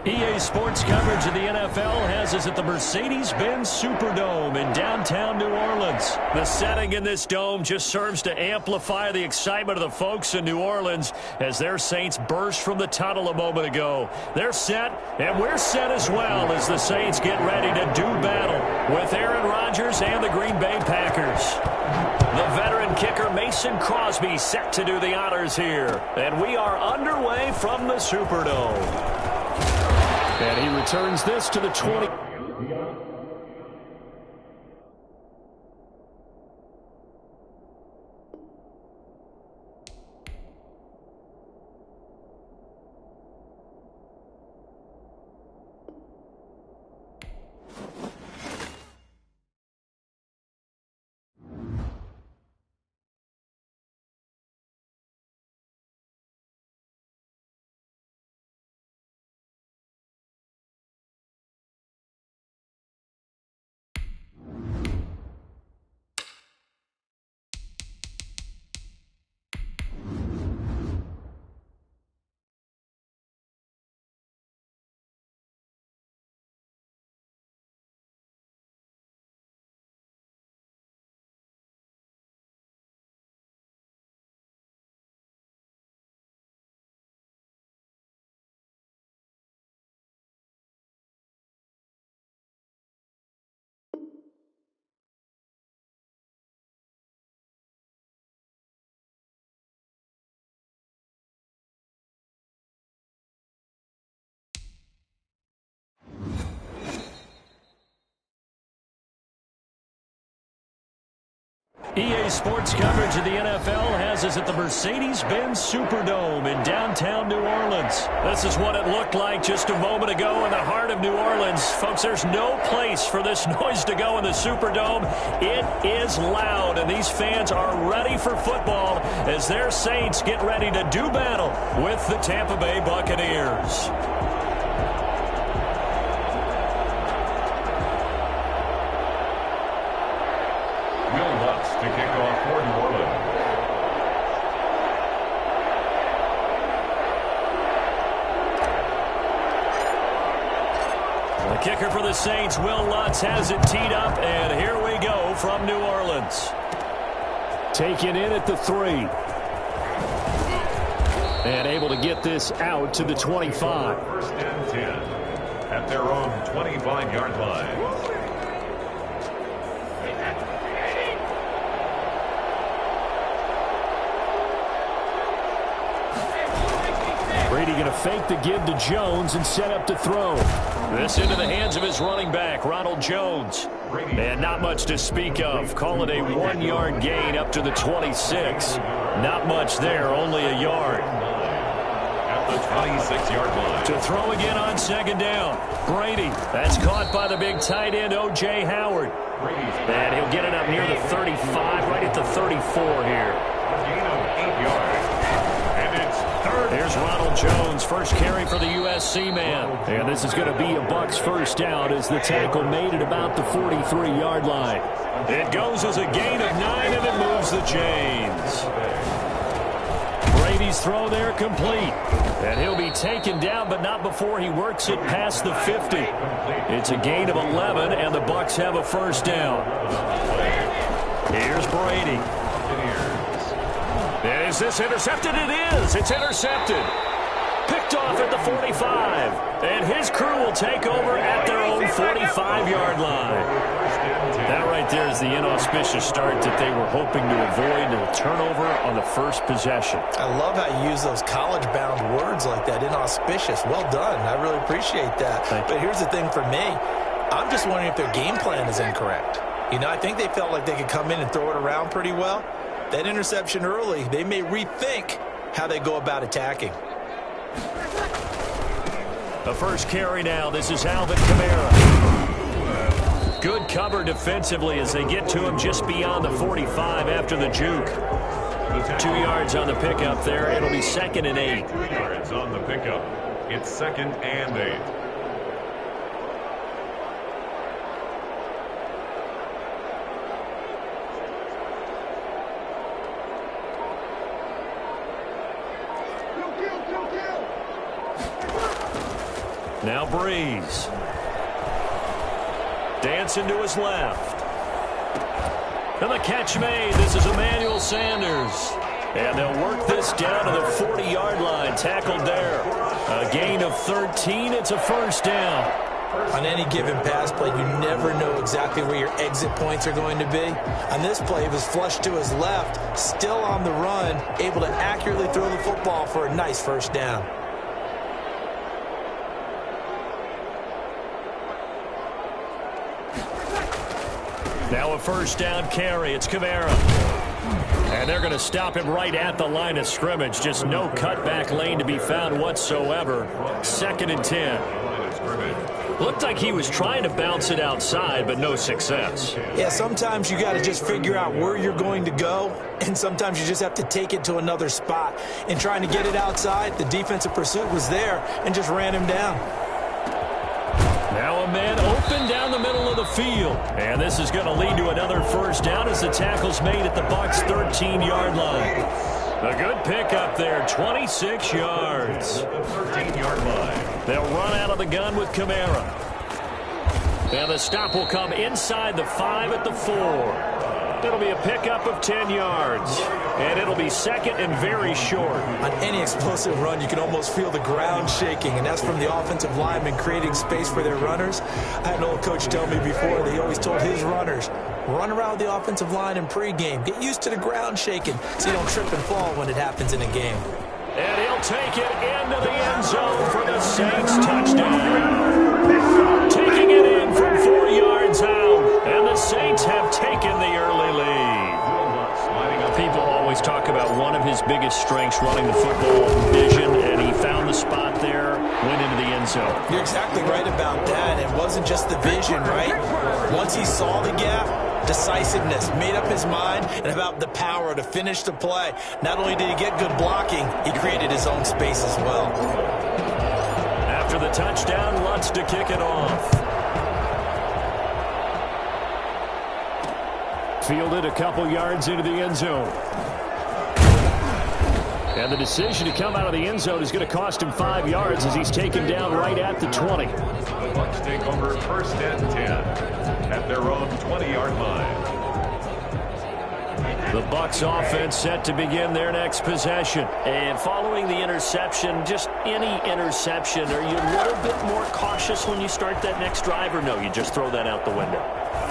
EA Sports coverage of the NFL has us at the Mercedes-Benz Superdome in downtown New Orleans. The setting in this dome just serves to amplify the excitement of the folks in New Orleans as their Saints burst from the tunnel a moment ago. They're set, and we're set as well as the Saints get ready to do battle with Aaron Rodgers and the Green Bay Packers. The veteran kicker Mason Crosby set to do the honors here. And we are underway from the Superdome. And he returns this to the 20. EA Sports coverage of the NFL has us at the Mercedes-Benz Superdome in downtown New Orleans. This is what it looked like just a moment ago in the heart of New Orleans. Folks, there's no place for this noise to go in the Superdome. It is loud, and these fans are ready for football as their Saints get ready to do battle with the Tampa Bay Buccaneers. To kick off for New Orleans. The kicker for the Saints, Will Lutz, has it teed up, and here we go from New Orleans. Taken in at the 3. And able to get this out to the 25. First and 10 at their own 25-yard line. Brady going to fake the give to Jones and set up to throw. This into the hands of his running back, Ronald Jones. And not much to speak of. Call it a 1-yard gain up to the 26. Not much there, only a yard. At the 26-yard line. To throw again on second down. Brady. That's caught by the big tight end, O.J. Howard. And he'll get it up near the 35, right at the 34 here. A gain of 8 yards. Here's Ronald Jones, first carry for the USC man. And this is going to be a Bucs first down as the tackle made at about the 43-yard line. It goes as a gain of 9, and it moves the chains. Brady's throw there complete. And he'll be taken down, but not before he works it past the 50. It's a gain of 11, and the Bucs have a first down. Here's Brady. Is this intercepted? It is. It's intercepted. Picked off at the 45. And his crew will take over at their own 45-yard line. That right there is the inauspicious start that they were hoping to avoid, a turnover on the first possession. I love how you use those college-bound words like that, inauspicious. Well done. I really appreciate that. But here's the thing for me. I'm just wondering if their game plan is incorrect. You know, I think they felt like they could come in and throw it around pretty well. That interception early, they may rethink how they go about attacking. The first carry now. This is Alvin Kamara. Good cover defensively as they get to him just beyond the 45 after the juke. 2 yards on the pickup there. It'll be 2nd and 8. 2 yards on the pickup. It's 2nd and 8. Now Breeze. Dancing to his left. And the catch made. This is Emmanuel Sanders. And they'll work this down to the 40-yard line. Tackled there. A gain of 13. It's a first down. On any given pass play, you never know exactly where your exit points are going to be. On this play, it was flushed to his left, still on the run, able to accurately throw the football for a nice first down. Now a first down carry. It's Kamara. And they're going to stop him right at the line of scrimmage. Just no cutback lane to be found whatsoever. 2nd and 10. Looked like he was trying to bounce it outside, but no success. Yeah, sometimes you got to just figure out where you're going to go, and sometimes you just have to take it to another spot. In trying to get it outside, the defensive pursuit was there and just ran him down. Now a man open down the middle of the field. And this is going to lead to another first down as the tackle's made at the Bucs' 13-yard line. A good pickup there, 26 yards. 13-yard line. They'll run out of the gun with Kamara. Now the stop will come inside the 5 at the 4. It'll be a pickup of 10 yards. And it'll be 2nd and very short. On any explosive run, you can almost feel the ground shaking, and that's from the offensive linemen creating space for their runners. I had an old coach tell me before, he always told his runners, run around the offensive line in pregame. Get used to the ground shaking so you don't trip and fall when it happens in a game. And he'll take it into the end zone for the Saints touchdown. Taking it in from 4 yards out. And the Saints have taken the early lead. People always talk about one of his biggest strengths running the football, vision, and he found the spot there, went into the end zone. You're exactly right about that. It wasn't just the vision, right? Once he saw the gap, decisiveness, made up his mind, and about the power to finish the play. Not only did he get good blocking, he created his own space as well. After the touchdown, Lutz to kick it off. Fielded a couple yards into the end zone. And the decision to come out of the end zone is going to cost him 5 yards as he's taken down right at the 20. The Bucs take over 1st and 10 at their own 20-yard line. The Bucs offense set to begin their next possession. And following the interception, just any interception, are you a little bit more cautious when you start that next drive, or no, you just throw that out the window?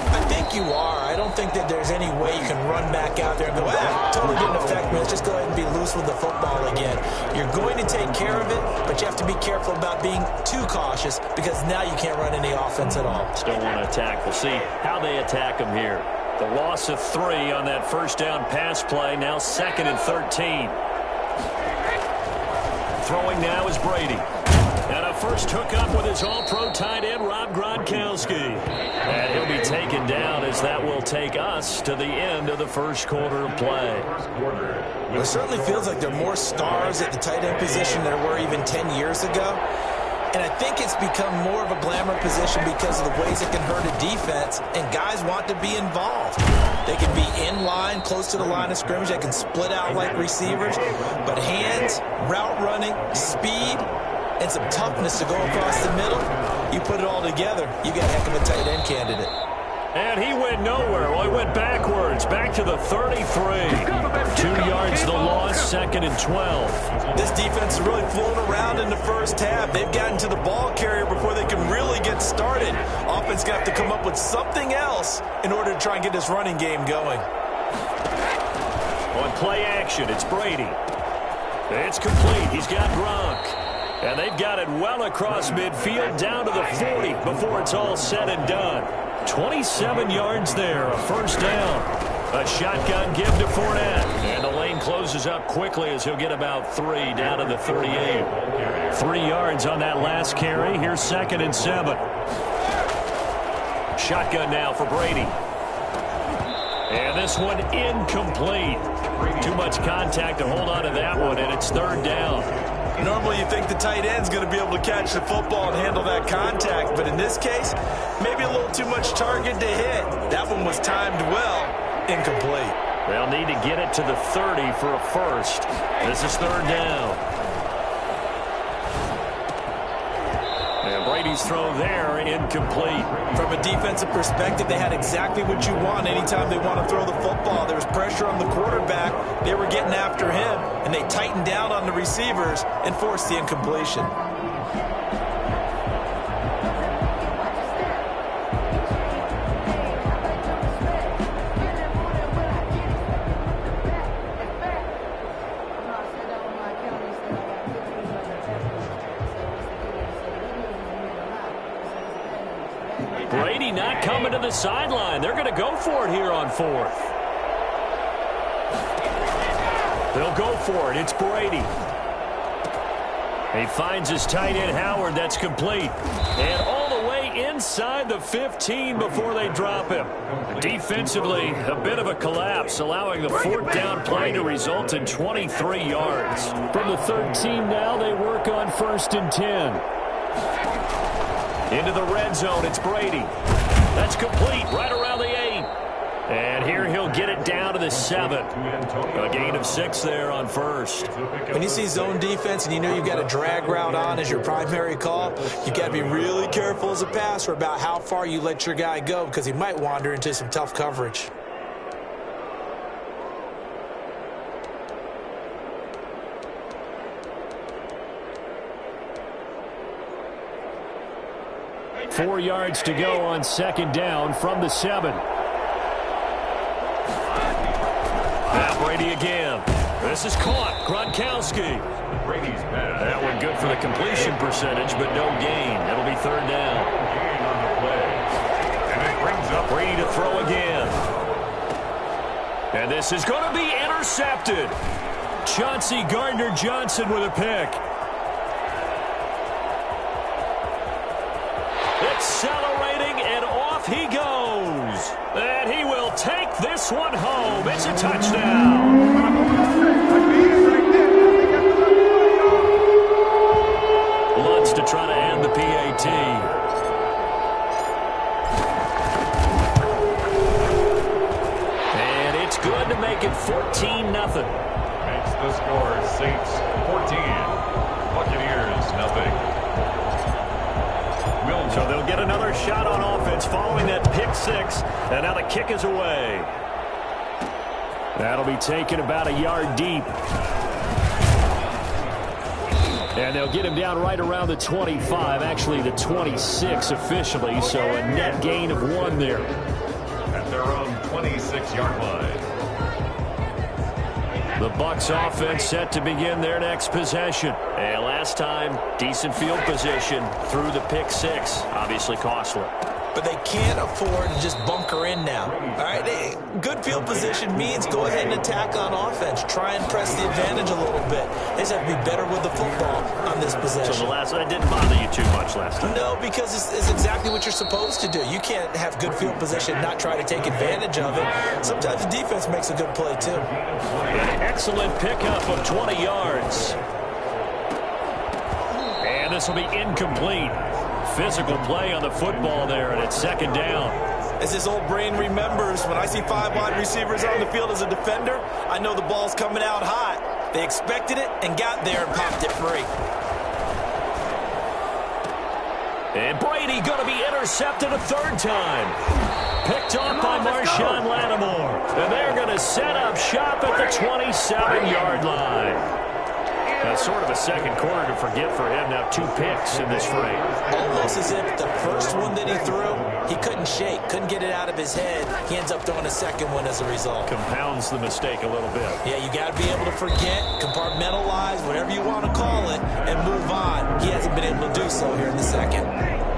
I think you are. I don't think that there's any way you can run back out there and go, totally didn't affect me. Let's just go ahead and be loose with the football again. You're going to take care of it, but you have to be careful about being too cautious because now you can't run any offense at all. Still want to attack. We'll see how they attack him here. The loss of 3 on that first down pass play. Now 2nd and 13. Throwing now is Brady. And a first hookup with his all-pro tight end, Rob Gronkowski. And he'll be taken down as that will take us to the end of the first quarter of play. Well, it certainly feels like there are more stars at the tight end position than there were even 10 years ago. And I think it's become more of a glamour position because of the ways it can hurt a defense, and guys want to be involved. They can be in line, close to the line of scrimmage. They can split out like receivers. But hands, route running, speed, and some toughness to go across the middle, you put it all together, you got a heck of a tight end candidate. And he went nowhere. Well, he went backwards, back to the 33. 2 yards the loss, 2nd and 12. This defense is really flown around in the first half. They've gotten to the ball carrier before they can really get started. Offense got to come up with something else in order to try and get this running game going. On play action, it's Brady. It's complete. He's got Gronk. And they've got it well across midfield down to the 40 before it's all said and done. 27 yards there, a first down. A shotgun give to Fournette. And the lane closes up quickly as he'll get about 3 down to the 38. 3 yards on that last carry. Here's 2nd and 7. Shotgun now for Brady. And this one incomplete. Too much contact to hold on to that one, and it's 3rd down. Normally you think the tight end's going to be able to catch the football and handle that contact, but in this case, maybe a little too much target to hit. That one was timed well, incomplete. They'll need to get it to the 30 for a first. This is 3rd down. And Brady's throw there, incomplete. From a defensive perspective, they had exactly what you want anytime they want to throw the football. There was pressure on the quarterback. They were getting after him, and they tightened down on the receivers and forced the incompletion. Brady not coming to the sideline. They're going to go for it here on fourth. They'll go for it. It's Brady. He finds his tight end, Howard. That's complete. And all the way inside the 15 before they drop him. Defensively, a bit of a collapse, allowing the fourth down play to result in 23 yards. From the 13 now, they work on 1st and 10. Into the red zone, it's Brady. That's complete, right around the 8. And here he'll get it down to the 7. A gain of 6 there on first. When you see zone defense and you know you've got a drag route on as your primary call, you've got to be really careful as a passer about how far you let your guy go because he might wander into some tough coverage. Four yards to go on 2nd down from the 7. Now Brady again. This is caught. Gronkowski. Brady's pass. That one good for the completion percentage, but no gain. It'll be 3rd down. Gain on the play. And it brings up Brady to throw again. And this is going to be intercepted. Chauncey Gardner-Johnson with a pick. Accelerating, and off he goes. And he will take this one home. It's a touchdown. Lutz to try to end the PAT. And it's good to make it 14-0. makes the score Saints 14, Buccaneers nothing. So they'll get another shot on offense following that pick 6. And now the kick is away. That'll be taken about a yard deep. And they'll get him down right around the 25, actually the 26 officially. So a net gain of 1 there. At their own 26-yard line. The Bucs offense set to begin their next possession. And last time, decent field position through the pick 6. Obviously costly. But they can't afford to just bunker in now. All right, good field position means go ahead and attack on offense. Try and press the advantage a little bit. They just have to be better with the football on this possession. So that didn't bother you too much last time? No, because it's exactly what you're supposed to do. You can't have good field position, not try to take advantage of it. Sometimes the defense makes a good play, too. An excellent pickup of 20 yards. And this will be incomplete. Physical play on the football there, and it's 2nd down. As his old brain remembers, when I see 5 wide receivers on the field as a defender, I know the ball's coming out hot. They expected it and got there and popped it free. And Brady going to be intercepted a 3rd time. Picked off by Marshawn Lattimore. And they're going to set up shop at the 27-yard line. That's sort of a second quarter to forget for him. Now 2 picks in this frame. Almost as if the first one that he threw, he couldn't shake, couldn't get it out of his head. He ends up throwing a second one as a result. Compounds the mistake a little bit. Yeah, you got to be able to forget, compartmentalize, whatever you want to call it, and move on. He hasn't been able to do so here in the second.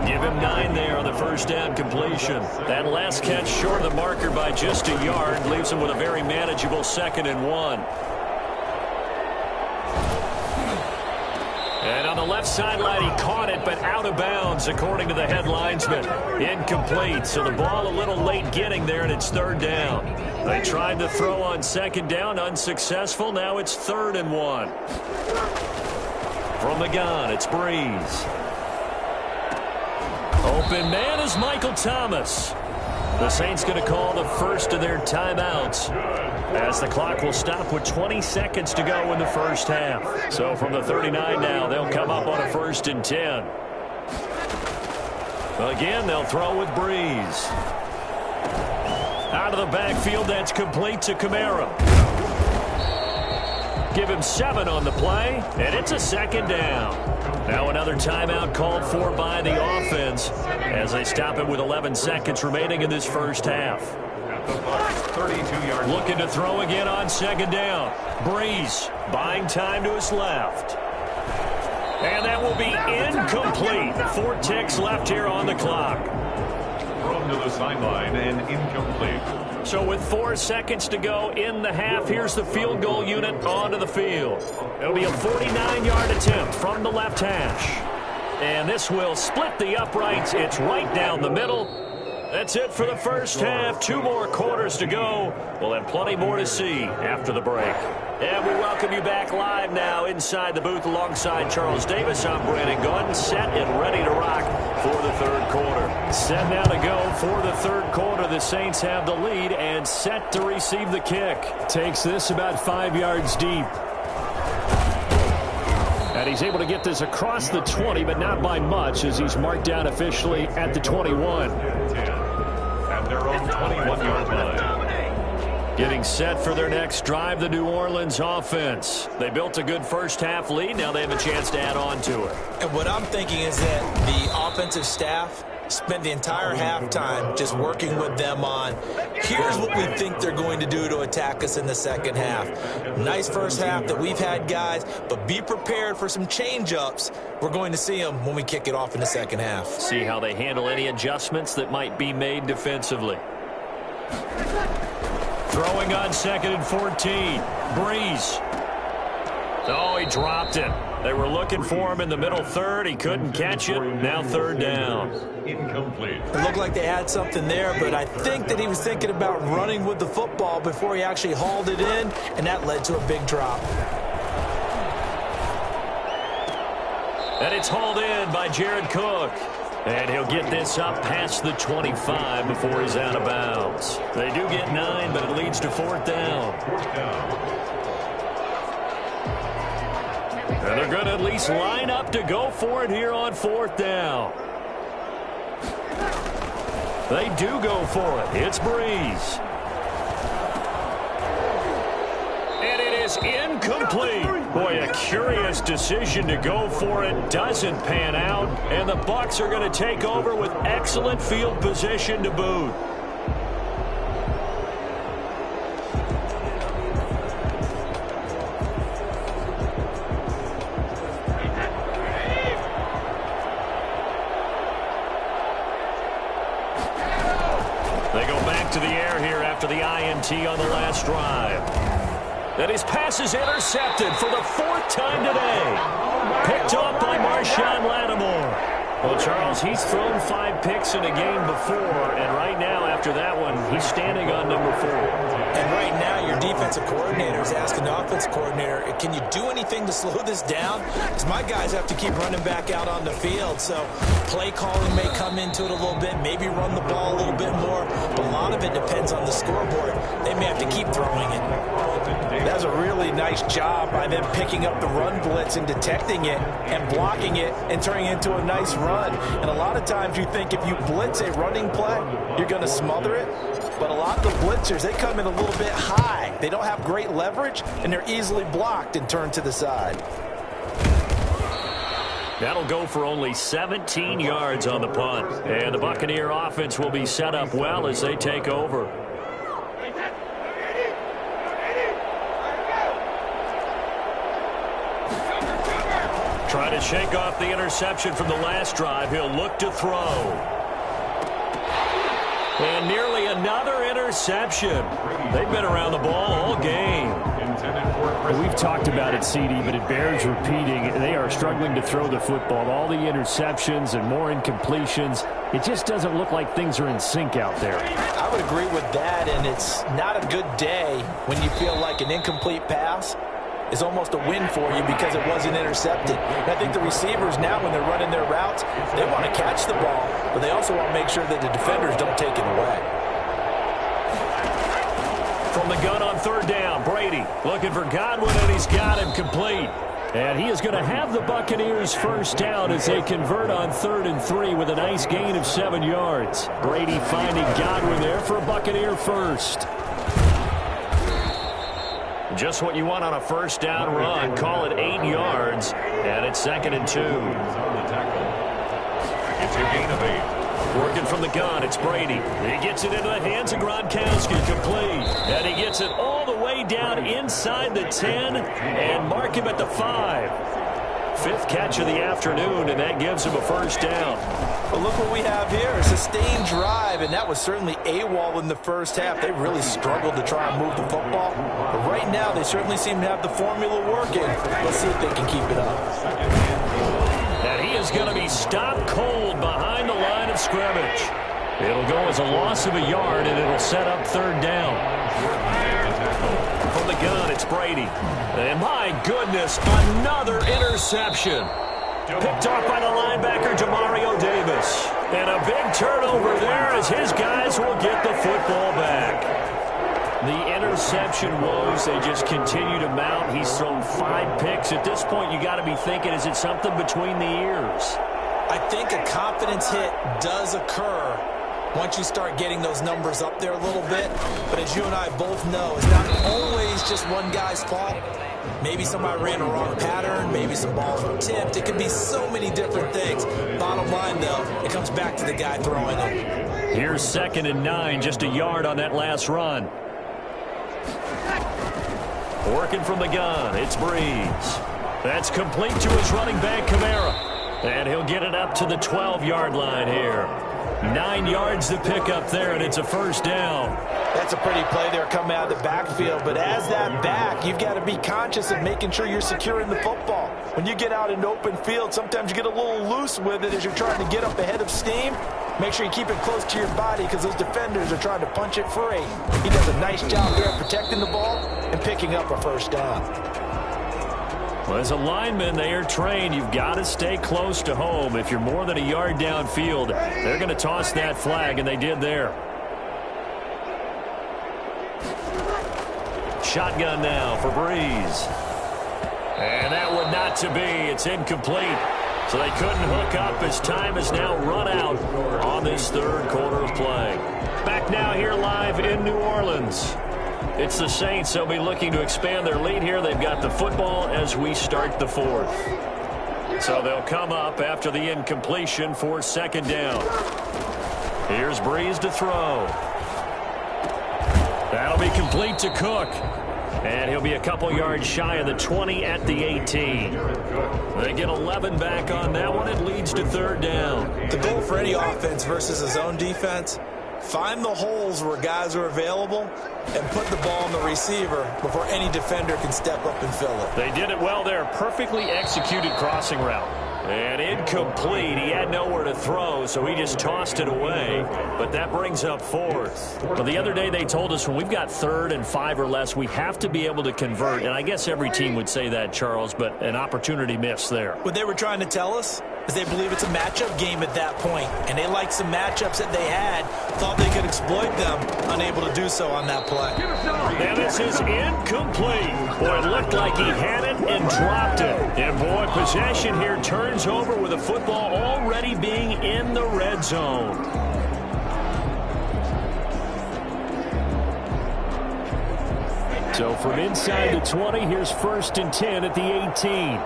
Give him 9 there on the 1st down completion. That last catch short of the marker by just a yard leaves him with a very manageable 2nd and 1. And on the left sideline, he caught it, but out of bounds, according to the head linesman. Incomplete, so the ball a little late getting there, and it's 3rd down. They tried to throw on 2nd down, unsuccessful. Now it's 3rd and 1. From the gun, it's Breeze. Open man is Michael Thomas. The Saints going to call the first of their timeouts as the clock will stop with 20 seconds to go in the first half. So from the 39 now, they'll come up on a 1st and 10. Again, they'll throw with Breeze. Out of the backfield, that's complete to Kamara. Give him 7 on the play, and it's a second down. Now another timeout called for by the offense as they stop it with 11 seconds remaining in this first half. 32-yard. Looking to throw again on second down. Breeze buying time to his left. And that will be incomplete. 4 ticks left here on the clock. Thrown to the sideline and incomplete. So with 4 seconds to go in the half, here's the field goal unit onto the field. It'll be a 49-yard attempt from the left hash. And this will split the uprights. It's right down the middle. That's it for the first half. 2 more quarters to go. We'll have plenty more to see after the break. And we welcome you back live now inside the booth alongside Charles Davis. I'm Brandon Gunn, set and ready to rock for the third quarter. Set now to go for the third quarter. The Saints have the lead and set to receive the kick. Takes this about 5 yards deep. And he's able to get this across the 20, but not by much as he's marked down officially at the 21. At their own 21-yard line. Getting set for their next drive, the New Orleans offense. They built a good first half lead. Now they have a chance to add on to it. And what I'm thinking is that the offensive staff spent the entire halftime just working with them on, here's what we think they're going to do to attack us in the second half. Nice first half that we've had, guys, but be prepared for some change-ups. We're going to see them when we kick it off in the second half. See how they handle any adjustments that might be made defensively. Throwing on 2nd and 14. Breeze. Oh, he dropped it. They were looking for him in the middle third. He couldn't catch it. Now third down. Incomplete. It looked like they had something there, but I think that he was thinking about running with the football before he actually hauled it in, and that led to a big drop. And it's hauled in by Jared Cook. And he'll get this up past the 25 before he's out of bounds. They do get 9, but it leads to 4th down. And they're going to at least line up to go for it here on 4th down. They do go for it. It's Breeze. And it is incomplete. Boy, a curious decision to go for it. Doesn't pan out. And the Bucs are going to take over with excellent field position to boot. They go back to the air here after the INT on the last drive. And his pass is intercepted for the 4th time today. Picked off by Marshawn Lattimore. Well, Charles, he's thrown 5 picks in a game before, and right now, after that one, he's standing on number 4. And right now, your defensive coordinator is asking the offensive coordinator, can you do anything to slow this down? Because my guys have to keep running back out on the field, so play calling may come into it a little bit, maybe run the ball a little bit more, but a lot of it depends on the scoreboard. They may have to keep throwing it. That's a really nice job by them picking up the run blitz and detecting it and blocking it and turning it into a nice run. And a lot of times you think if you blitz a running play, you're going to smother it. But a lot of the blitzers, they come in a little bit high. They don't have great leverage, and they're easily blocked and turned to the side. That'll go for only 17 yards on the punt. And the Buccaneer offense will be set up well as they take over. Trying to shake off the interception from the last drive. He'll look to throw. And nearly another interception. They've been around the ball all game. We've talked about it, CD, but it bears repeating. They are struggling to throw the football. All the interceptions and more incompletions. It just doesn't look like things are in sync out there. I would agree with that, and it's not a good day when you feel like an incomplete pass is almost a win for you because it wasn't intercepted. And I think the receivers now, when they're running their routes, they want to catch the ball, but they also want to make sure that the defenders don't take it away. From the gun on 3rd down, Brady looking for Godwin, and he's got him complete. And he is going to have the Buccaneers first down as they convert on 3rd and 3 with a nice gain of 7 yards. Brady finding Godwin there for a Buccaneer first. Just what you want on a first down run. Call it 8 yards, and it's 2nd and 2. It's a gain of 8. Working from the gun, it's Brady. He gets it into the hands of Gronkowski, complete. And he gets it all the way down inside the 10 and mark him at the 5. 5th catch of the afternoon, and that gives him a first down. Well, look what we have here. A sustained drive, and that was certainly AWOL in the first half. They really struggled to try and move the football. But right now, they certainly seem to have the formula working. Let's see if they can keep it up. And he is going to be stopped cold behind the line of scrimmage. It'll go as a loss of a yard, and it'll set up 3rd down. From the gun, it's Brady. And my goodness, another interception. Picked off by the linebacker, Demario Davis. And a big turnover there as his guys will get the football back. The interception woes, they just continue to mount. He's thrown 5 picks. At this point, you got to be thinking, is it something between the ears? I think a confidence hit does occur once you start getting those numbers up there a little bit. But as you and I both know, it's not always just one guy's fault. Maybe somebody ran a wrong pattern. Maybe some balls were tipped. It could be so many different things. Bottom line, though, it comes back to the guy throwing them. Here's 2nd and 9, just a yard on that last run. Working from the gun, it's Breeze. That's complete to his running back, Kamara. And he'll get it up to the 12-yard line here. 9 yards to pick up there, and it's a first down. That's a pretty play there coming out of the backfield. But as that back, you've got to be conscious of making sure you're securing the football. When you get out in open field, sometimes you get a little loose with it as you're trying to get up ahead of steam. Make sure you keep it close to your body because those defenders are trying to punch it free. He does a nice job there protecting the ball and picking up a first down. Well, as a lineman, they are trained. You've got to stay close to home. If you're more than a yard downfield, they're going to toss that flag, and they did there. Shotgun now for Breeze. And that would not to be. It's incomplete. So they couldn't hook up as time is now run out on this 3rd quarter of play. Back now here live in New Orleans. It's the Saints. They'll be looking to expand their lead here. They've got the football as we start the 4th. So they'll come up after the incompletion for 2nd down. Here's Breeze to throw. That'll be complete to Cook. And he'll be a couple yards shy of the 20 at the 18. They get 11 back on that one. It leads to 3rd down. The goal for any offense versus a zone defense, find the holes where guys are available and put the ball on the receiver before any defender can step up and fill it. They did it well there. Perfectly executed crossing route. And incomplete. He had nowhere to throw, so he just tossed it away. But that brings up 4th. Well, the other day they told us when we've got 3rd and 5 or less, we have to be able to convert. And I guess every team would say that, Charles, but an opportunity missed there. What they were trying to tell us is they believe it's a matchup game at that point. And they liked some matchups that they had, thought they could exploit them, unable to do so on that play. And this is incomplete. Boy, it looked like he had it and dropped it. And boy, possession here turns over with the football already being in the red zone. So from inside the 20, here's 1st and 10 at the 18.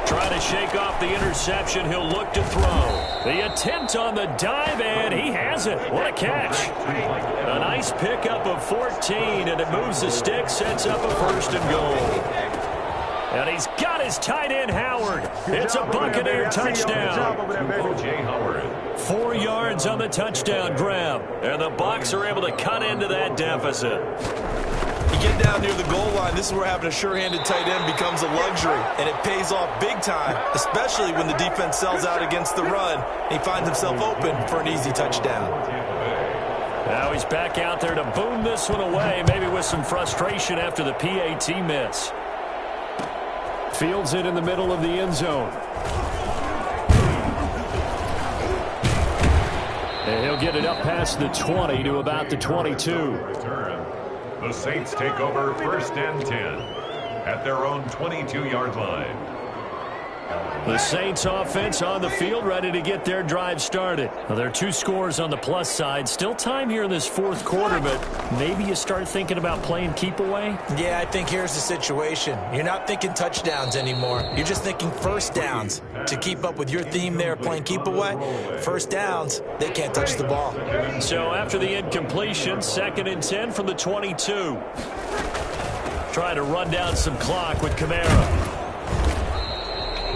Trying to shake off the interception. He'll look to throw. The attempt on the dive, and he has it. What a catch. A nice pickup of 14, and it moves the stick, sets up a 1st and goal. And he's got his tight end, Howard. It's a Buccaneer touchdown. 4 yards on the touchdown grab. And the Bucs are able to cut into that deficit. You get down near the goal line, this is where having a sure-handed tight end becomes a luxury, and it pays off big time, especially when the defense sells out against the run. He finds himself open for an easy touchdown. Now he's back out there to boom this one away, maybe with some frustration after the PAT miss. Fields it in the middle of the end zone. And he'll get it up past the 20 to about the 22. The Saints take over 1st and 10 at their own 22-yard line. The Saints offense on the field, ready to get their drive started. Well, there are 2 scores on the plus side. Still time here in this 4th quarter, but maybe you start thinking about playing keep away? Yeah, I think here's the situation. You're not thinking touchdowns anymore. You're just thinking first downs. To keep up with your theme there, playing keep away, first downs, they can't touch the ball. So after the incompletion, 2nd and 10 from the 22. Trying to run down some clock with Kamara.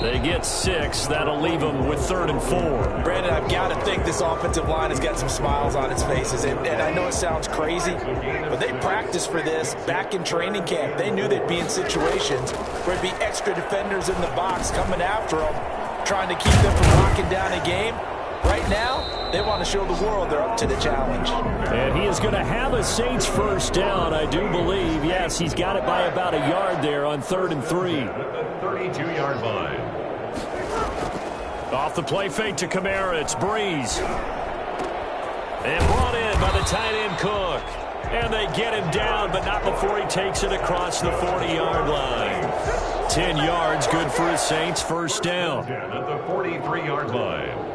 They get 6. That'll leave them with 3rd and 4. Brandon, I've got to think this offensive line has got some smiles on its faces. And I know it sounds crazy, but they practiced for this back in training camp. They knew they'd be in situations where there'd be extra defenders in the box coming after them, trying to keep them from locking down a game. Right now, they want to show the world they're up to the challenge. And he is going to have a Saints first down, I do believe. Yes, he's got it by about a yard there on 3rd and 3. At the 32-yard line. Off the play fake to Kamara, it's Breeze. And brought in by the tight end Cook. And they get him down, but not before he takes it across the 40-yard line. 10 yards, good for a Saints first down. At the 43-yard line.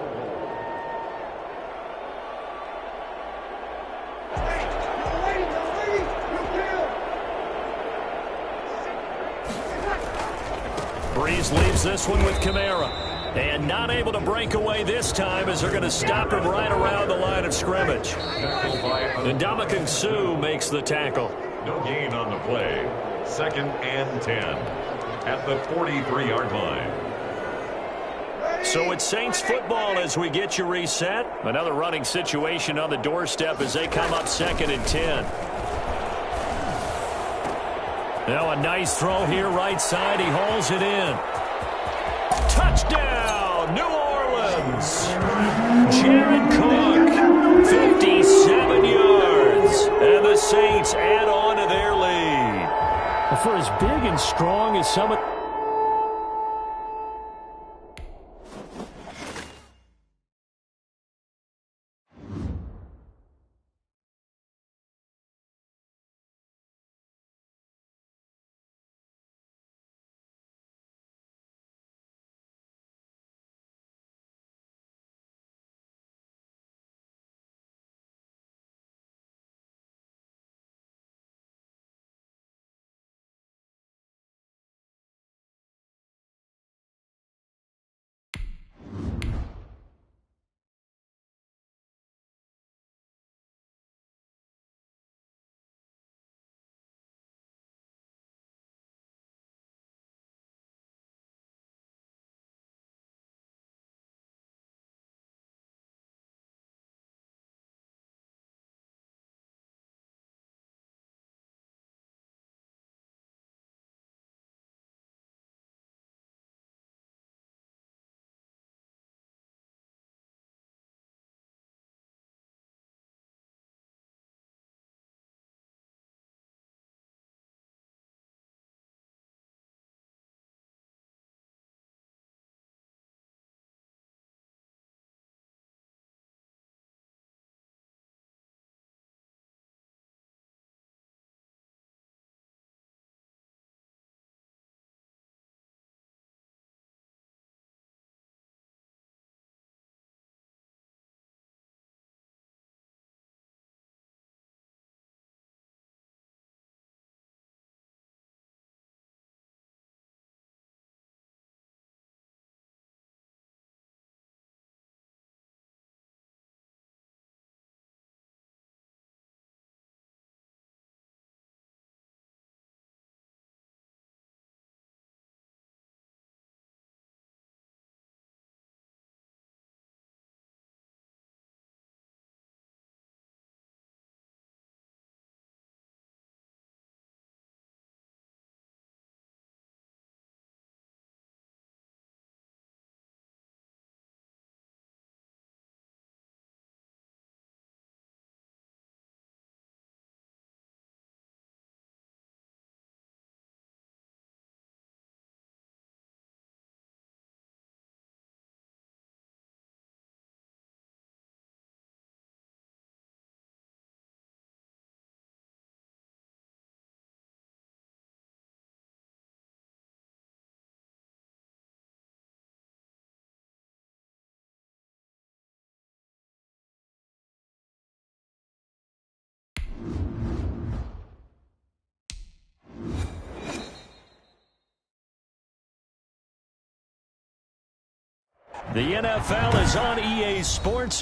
Breeze leaves this one with Kamara. And not able to break away this time as they're going to stop him right around the line of scrimmage. And Ndamukong Suh makes the tackle. No gain on the play. 2nd and 10 at the 43-yard line. So it's Saints football as we get you reset. Another running situation on the doorstep as they come up 2nd and 10. Now a nice throw here right side. He hauls it in. Touchdown, New Orleans. Jared Cook, 57 yards. And the Saints add on to their lead. For as big and strong as some of The NFL is on EA Sports.